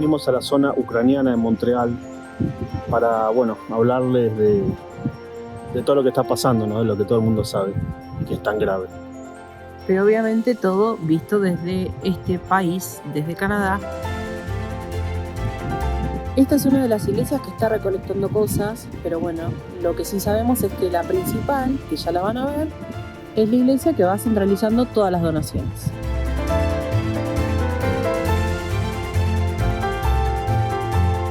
Vinimos a la zona ucraniana de Montreal para, hablarles de todo lo que está pasando, ¿no? De lo que todo el mundo sabe y que es tan grave. Pero obviamente todo visto desde este país, desde Canadá. Esta es una de las iglesias que está recolectando cosas, pero bueno, lo que sí sabemos es que la principal, que ya la van a ver, es la iglesia que va centralizando todas las donaciones.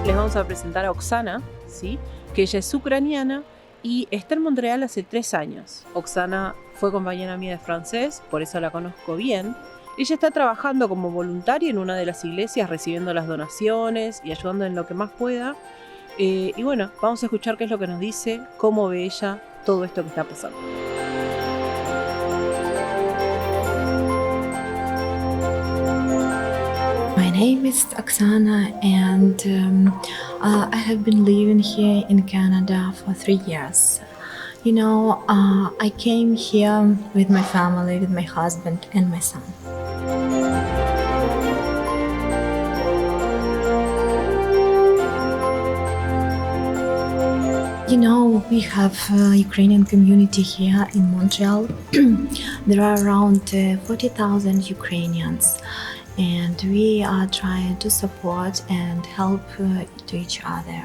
Les vamos a presentar a Oksana, ¿sí? Que ella es ucraniana y está en Montreal hace 3 años. Oksana fue compañera mía de francés, por eso la conozco bien. Ella está trabajando como voluntaria en una de las iglesias, recibiendo las donaciones y ayudando en lo que más pueda. Y bueno, vamos a escuchar qué es lo que nos dice, cómo ve ella todo esto que está pasando. My name is Oksana and I have been living here in Canada for 3 years. You know, I came here with my family, with my husband and my son. You know, we have a Ukrainian community here in Montreal. There are around 40,000 Ukrainians, and we are trying to support and help to each other.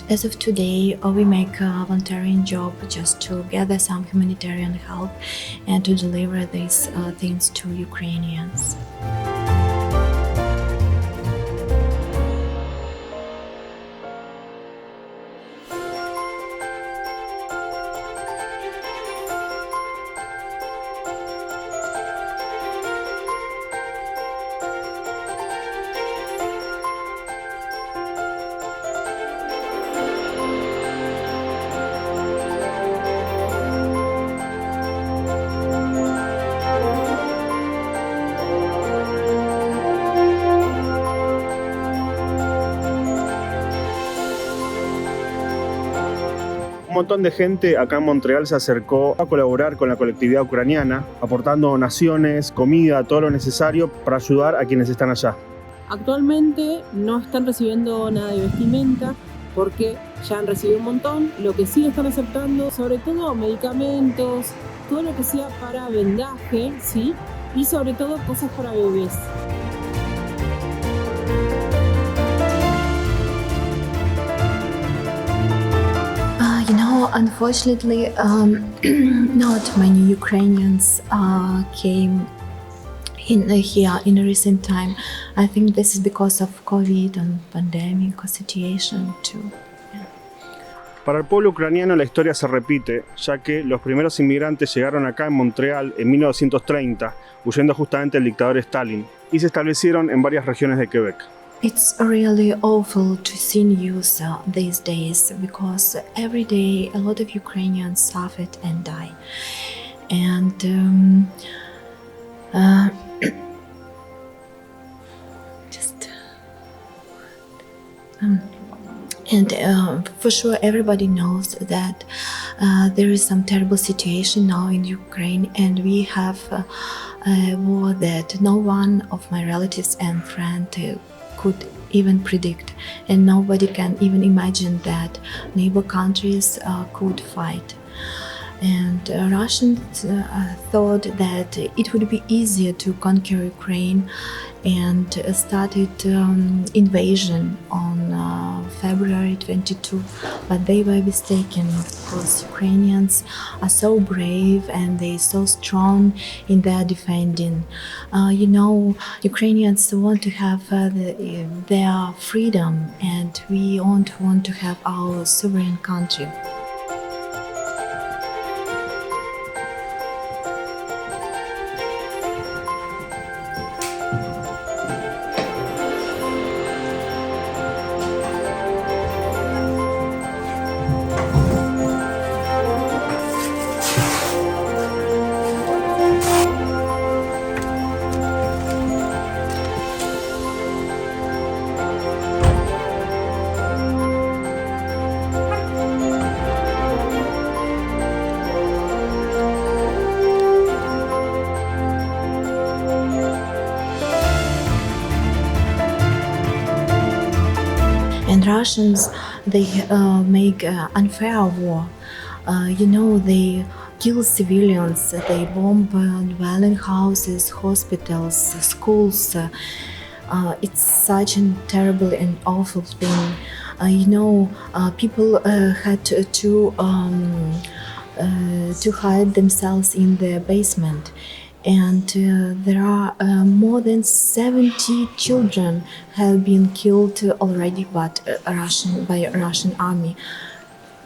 As of today, we make a volunteering job just to gather some humanitarian help and to deliver these things to Ukrainians. Un montón de gente acá en Montreal se acercó a colaborar con la colectividad ucraniana, aportando donaciones, comida, todo lo necesario para ayudar a quienes están allá. Actualmente no están recibiendo nada de vestimenta porque ya han recibido un montón. Lo que sí están aceptando, sobre todo medicamentos, todo lo que sea para vendaje, ¿sí? Y sobre todo cosas para bebés. You know, unfortunately, not many Ukrainians came in here in a recent time. I think this is because of COVID and pandemic situation too. Para el pueblo ucraniano la historia se repite, ya que los primeros inmigrantes llegaron acá en Montreal en 1930, huyendo justamente del dictador Stalin, y se establecieron en varias regiones de Quebec. It's really awful to see news these days because every day a lot of Ukrainians suffer and die. And for sure everybody knows that there is some terrible situation now in Ukraine, and we have a war that no one of my relatives and friends could even predict, and nobody can even imagine that neighbor countries could fight. And Russians thought that it would be easier to conquer Ukraine and started invasion on February 22, but they were mistaken because Ukrainians are so brave and they're so strong in their defending. You know, Ukrainians want to have their freedom, and we want to have our sovereign country. Russians, they make unfair war. They kill civilians, they bomb dwelling houses, hospitals, schools. It's such a terrible and awful thing. People had to hide themselves in the basement. And there are more than 70 children have been killed already by Russian army.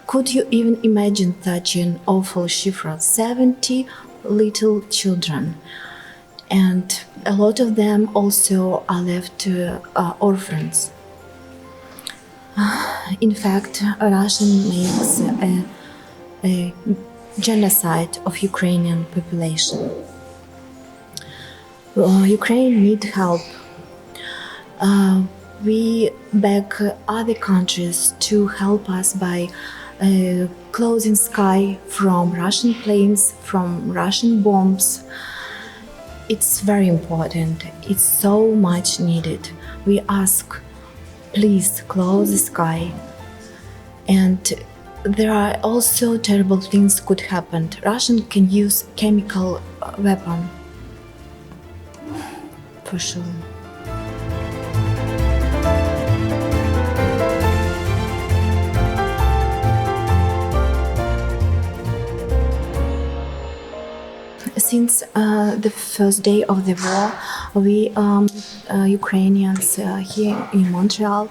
Could you even imagine such an awful shifra? 70 little children. And a lot of them also are left orphans. In fact, Russia makes a genocide of Ukrainian population. Ukraine need help. We beg other countries to help us by closing sky from Russian planes, from Russian bombs. It's very important. It's so much needed. We ask, please close the sky. And there are also terrible things could happen. Russian can use chemical weapon. For sure. Since the first day of the war, we Ukrainians here in Montreal,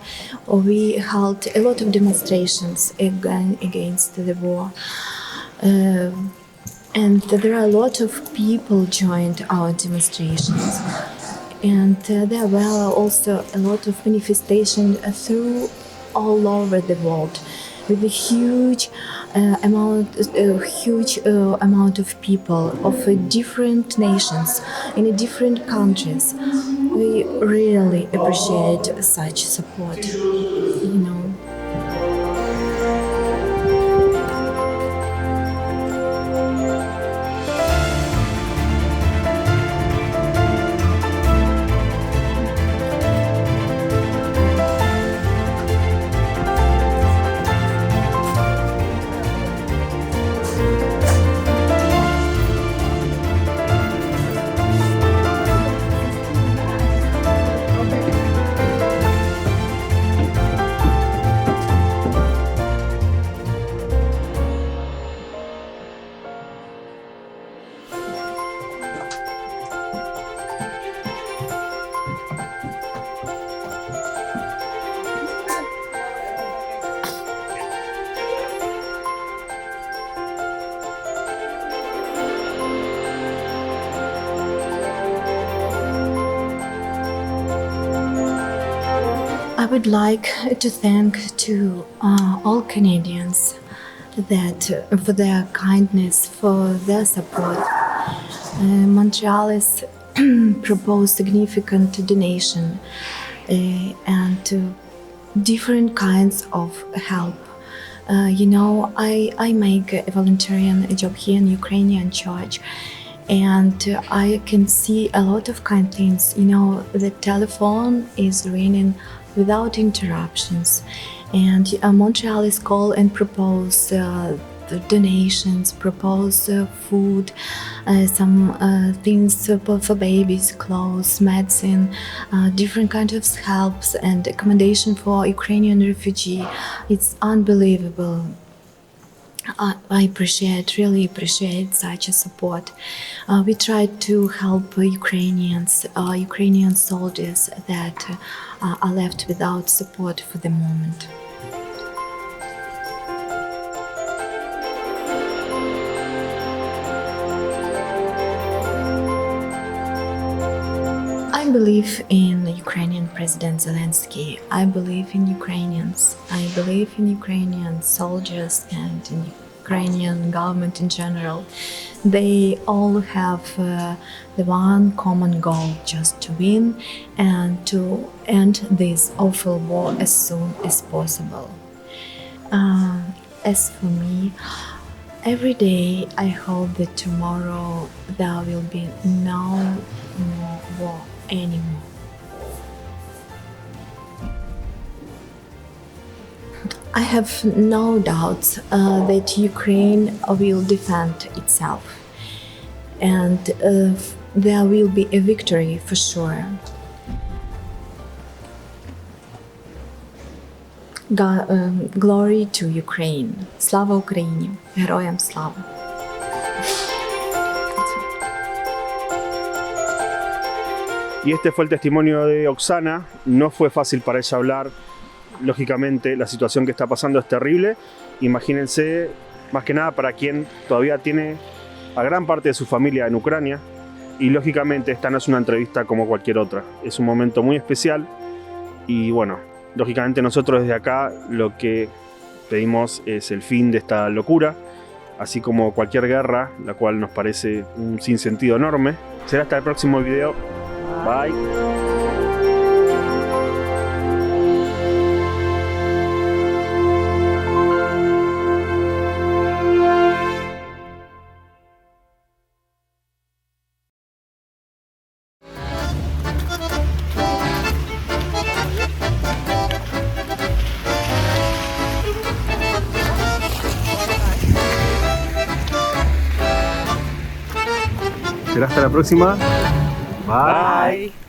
we held a lot of demonstrations against the war. And there are a lot of people joined our demonstrations. And there were also a lot of manifestations through all over the world, with a huge amount of people of different nations in different countries. We really appreciate such support. I would like to thank to all Canadians that for their kindness, for their support. Montreal has proposed significant donation and different kinds of help. I make a volunteering job here in Ukrainian church, and I can see a lot of kind things. The telephone is ringing without interruptions, and Montreal is called and propose the donations, propose food, some things for babies, clothes, medicine, different kinds of helps and accommodation for Ukrainian refugee. It's unbelievable. I really appreciate such a support. We try to help Ukrainian soldiers that are left without support for the moment. I believe in Ukrainian President Zelensky. I believe in Ukrainians. I believe in Ukrainian soldiers and in Ukrainian government in general. They all have the one common goal, just to win and to end this awful war as soon as possible. As for me, every day I hope that tomorrow there will be no more war anymore. I have no doubts that Ukraine will defend itself, and there will be a victory for sure. Glory to Ukraine. Slava Ukraini. Heroiam slava. Y este fue el testimonio de Oksana. No fue fácil para ella hablar. Lógicamente, la situación que está pasando es terrible. Imagínense, más que nada para quien todavía tiene a gran parte de su familia en Ucrania. Y lógicamente, esta no es una entrevista como cualquier otra. Es un momento muy especial. Y bueno, lógicamente nosotros desde acá lo que pedimos es el fin de esta locura. Así como cualquier guerra, la cual nos parece un sinsentido enorme. Será hasta el próximo video. Bye. Será hasta la próxima. Bye. Bye.